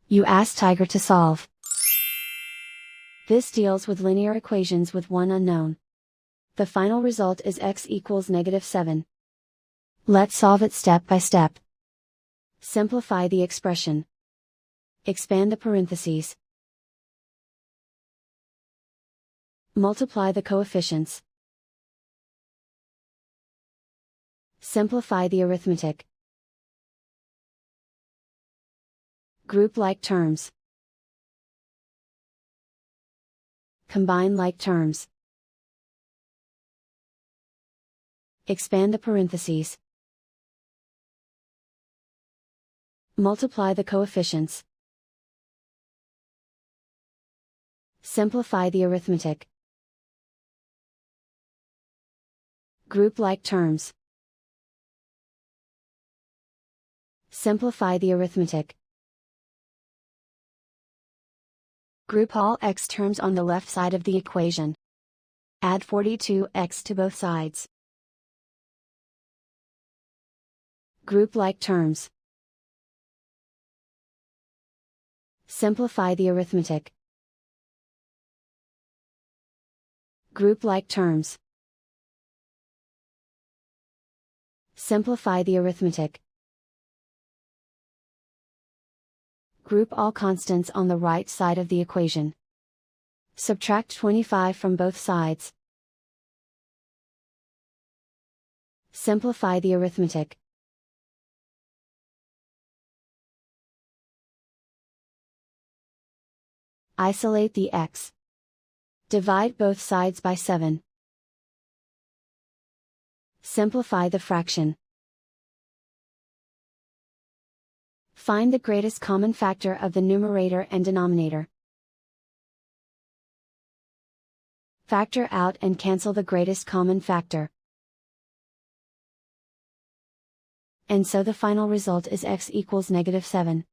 You ask Tiger to solve. This deals with linear equations with one unknown. The final result is x equals -7. Let's solve it step by step. Simplify the expression. Expand the parentheses. Multiply the coefficients. Simplify the arithmetic. Group like terms. Combine like terms. Expand the parentheses. Multiply the coefficients. Simplify the arithmetic. Group like terms. Simplify the arithmetic. Group all x terms on the left side of the equation. Add 42x to both sides. Group like terms. Simplify the arithmetic. Group like terms. Simplify the arithmetic. Group all constants on the right side of the equation. Subtract 25 from both sides. Simplify the arithmetic. Isolate the x. Divide both sides by 7. Simplify the fraction. Find the greatest common factor of the numerator and denominator. Factor out and cancel the greatest common factor. And so the final result is x equals -7.